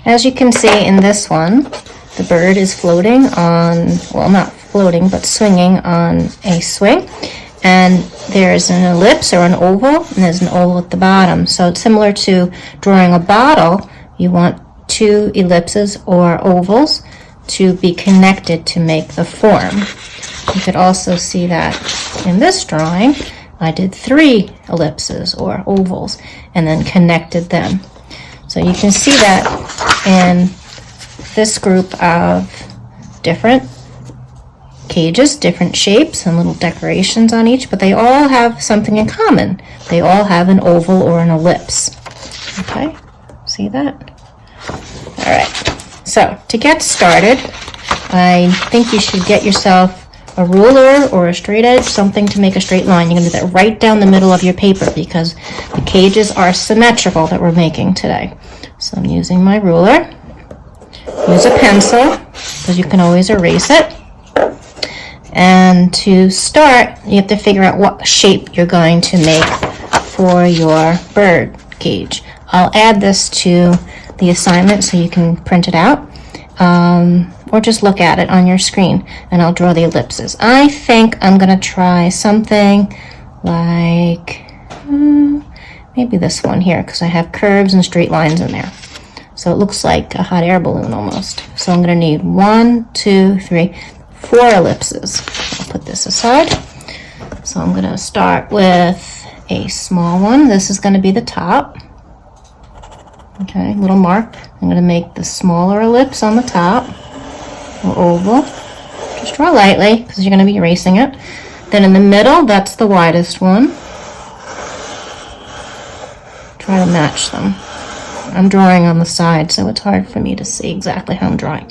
As you can see in this one, the bird is floating on, well, not floating, but swinging on a swing. And there's an ellipse or an oval, and there's an oval at the bottom. So it's similar to drawing a bottle. You want two ellipses or ovals to be connected to make the form. You could also see that in this drawing, I did 3 ellipses or ovals and then connected them. So you can see that in this group of different cages, different shapes and little decorations on each, but they all have something in common. They all have an oval or an ellipse. Okay, see that? All right, so to get started, I think you should get yourself a ruler or a straight edge, something to make a straight line. You're going to do that right down the middle of your paper because the cages are symmetrical that we're making today. So I'm using my ruler. Use a pencil because you can always erase it. And to start, you have to figure out what shape you're going to make for your bird cage. I'll add this to the assignment so you can print it out. Or just look at it on your screen and I'll draw the ellipses. I think I'm going to try something like maybe this one here because I have curves and straight lines in there. So it looks like a hot air balloon almost. So I'm going to need 1, 2, 3, 4 ellipses. I'll put this aside. So I'm going to start with a small one. This is going to be the top. Okay, little mark. I'm going to make the smaller ellipse on the top. Or oval. Just draw lightly because you're going to be erasing it. Then in the middle, that's the widest one. Try to match them. I'm drawing on the side, so it's hard for me to see exactly how I'm drawing.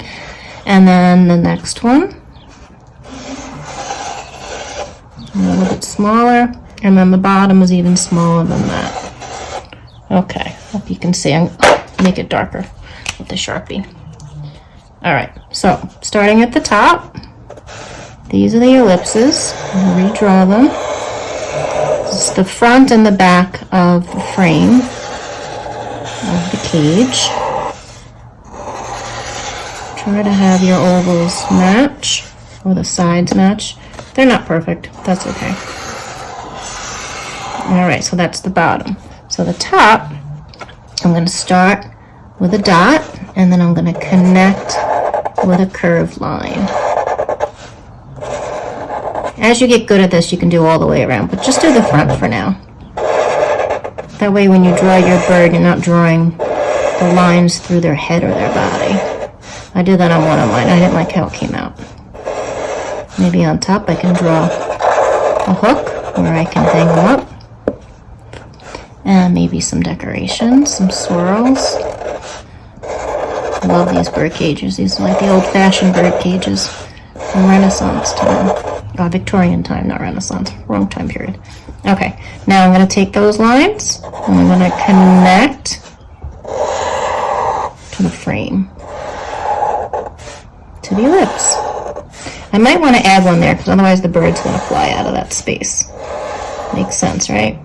And then the next one. A little bit smaller. And then the bottom is even smaller than that. Okay, hope you can see. I'll make it darker with the Sharpie. Alright, so starting at the top, these are the ellipses. I'll redraw them. This is the front and the back of the frame of the cage. Try to have your ovals match, or the sides match. They're not perfect, that's okay. Alright, so that's the bottom. So the top, I'm going to start with a dot, and then I'm going to connect with a curved line. As you get good at this, you can do all the way around, but just do the front for now. That way when you draw your bird, you're not drawing the lines through their head or their body. I did that on one of mine. I didn't like how it came out. Maybe on top I can draw a hook where I can hang them up. And maybe some decorations, some swirls. I love these bird cages. These are like the old-fashioned bird cages from Renaissance time. Victorian time, not Renaissance. Wrong time period. Okay, now I'm going to take those lines and I'm going to connect to the frame, to the ellipse. I might want to add one there because otherwise the bird's going to fly out of that space. Makes sense, right?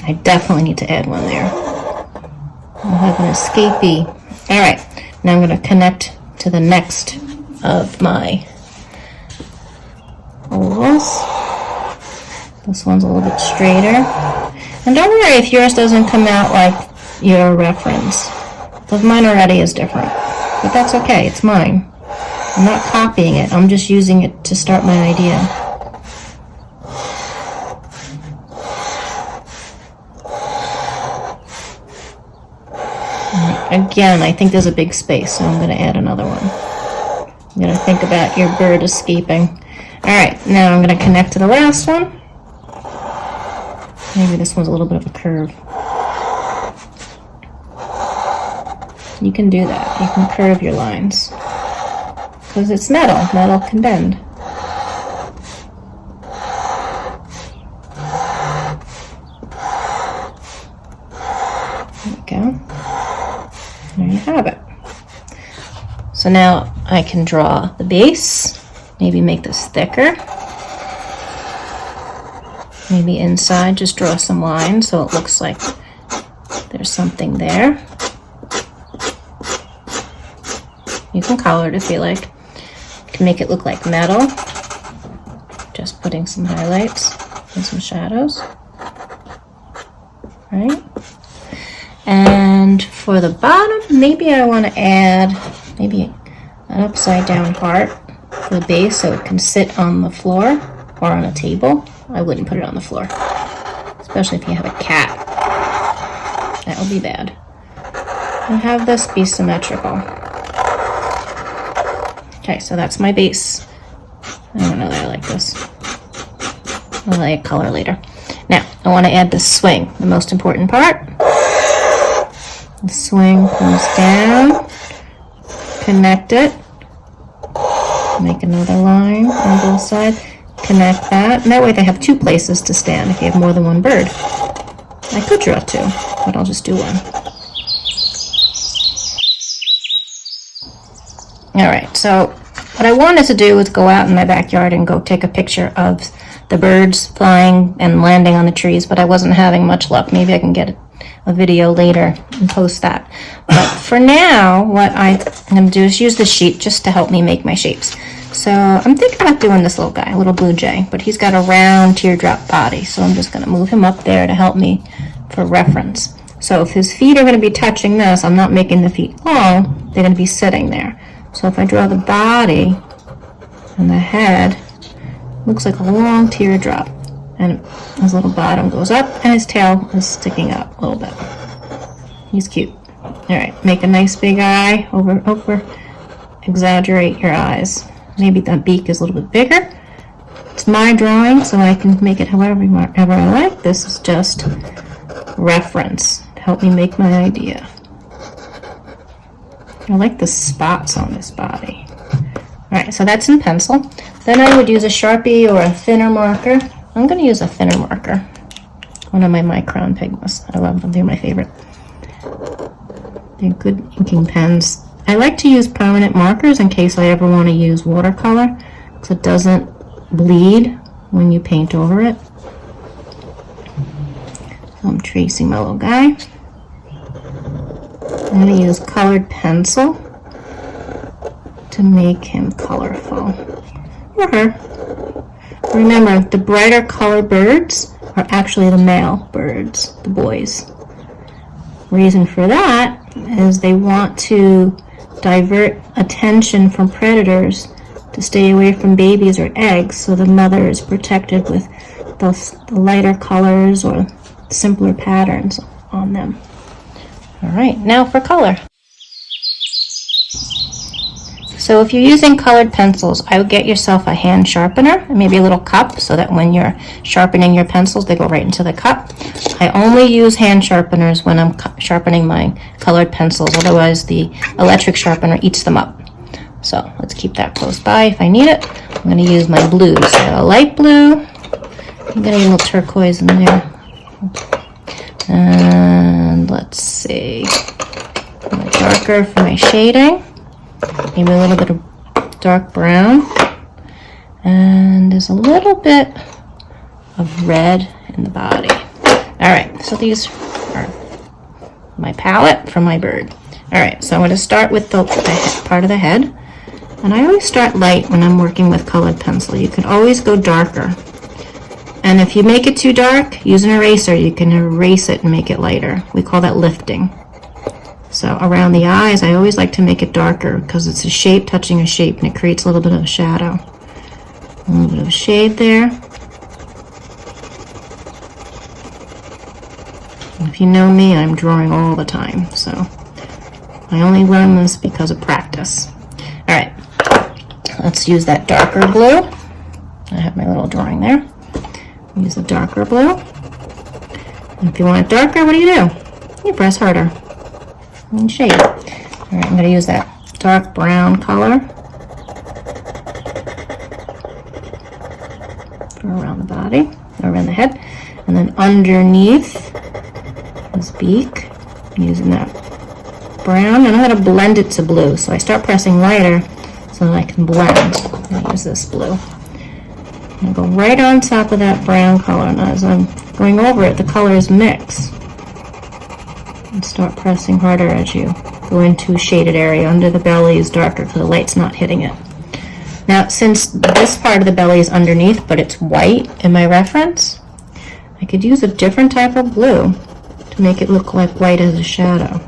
I definitely need to add one there. I'll have an escapee. All right, now I'm going to connect to the next of my ovals. This one's a little bit straighter. And don't worry if yours doesn't come out like your reference. Because mine already is different. But that's okay, it's mine. I'm not copying it, I'm just using it to start my idea. Again, I think there's a big space, so I'm going to add another one. I'm going to think about your bird escaping. Alright, now I'm going to connect to the last one. Maybe this one's a little bit of a curve. You can do that. You can curve your lines. Because it's metal. Metal can bend. There we go. There you have it. So now I can draw the base, maybe make this thicker. Maybe inside, just draw some lines so it looks like there's something there. You can color it if you like. You can make it look like metal. Just putting some highlights and some shadows. Right? And for the bottom, maybe I want to add maybe an upside down heart for the base so it can sit on the floor or on a table. I wouldn't put it on the floor, especially if you have a cat. That would be bad. And have this be symmetrical. Okay, so that's my base. I don't know that I like this. I'll lay a color later. Now, I want to add the swing, the most important part. The swing comes down, connect it, make another line on both sides, connect that, and that way they have two places to stand if you have more than one bird. I could draw two, but I'll just do one. Alright, so what I wanted to do was go out in my backyard and go take a picture of the birds flying and landing on the trees, but I wasn't having much luck. Maybe I can get a video later and post that. But for now, what I'm going to do is use the sheet just to help me make my shapes. So I'm thinking about doing this little guy, a little blue jay, but he's got a round teardrop body, so I'm just going to move him up there to help me for reference. So if his feet are going to be touching this, I'm not making the feet long, they're going to be sitting there. So if I draw the body and the head, looks like a long teardrop, and his little bottom goes up and his tail is sticking up a little bit. He's cute. Alright, make a nice big eye, over exaggerate your eyes. Maybe the beak is a little bit bigger. It's my drawing, so I can make it however I like. This is just reference to help me make my idea. I like the spots on this body. Alright, so that's in pencil. Then I would use a Sharpie or a thinner marker. I'm going to use a thinner marker. One of my Micron Pigmas. I love them. They're my favorite. They're good inking pens. I like to use permanent markers in case I ever want to use watercolor, because it doesn't bleed when you paint over it. So I'm tracing my little guy. I'm going to use colored pencil to make him colorful. Or her. Remember, the brighter color birds are actually the male birds, the boys. Reason for that is they want to divert attention from predators to stay away from babies or eggs, so the mother is protected with the lighter colors or simpler patterns on them. Alright, now for color. So if you're using colored pencils, I would get yourself a hand sharpener, and maybe a little cup, so that when you're sharpening your pencils, they go right into the cup. I only use hand sharpeners when I'm sharpening my colored pencils, otherwise the electric sharpener eats them up. So let's keep that close by if I need it. I'm going to use my blues. I have a light blue. I'm going to get a little turquoise in there. And let's see, my darker for my shading. Maybe a little bit of dark brown, and there's a little bit of red in the body. Alright, so these are my palette for my bird. Alright, so I'm going to start with the part of the head, and I always start light when I'm working with colored pencil. You can always go darker, and if you make it too dark, use an eraser. You can erase it and make it lighter. We call that lifting. So around the eyes, I always like to make it darker because it's a shape touching a shape, and it creates a little bit of a shadow. A little bit of a shade there. If you know me, I'm drawing all the time, so I only learn this because of practice. Alright, let's use that darker blue. I have my little drawing there. Use the darker blue. And if you want it darker, what do? You press harder. And shade. Alright, I'm going to use that dark brown color for around the body, around the head, and then underneath his beak, using that brown, and I'm going to blend it to blue. So I start pressing lighter so that I can blend. I'm going to use this blue. And go right on top of that brown color, and as I'm going over it, the colors mix. And start pressing harder as you go into a shaded area. Under the belly is darker because the light's not hitting it. Now, since this part of the belly is underneath, but it's white in my reference, I could use a different type of blue to make it look like white as a shadow.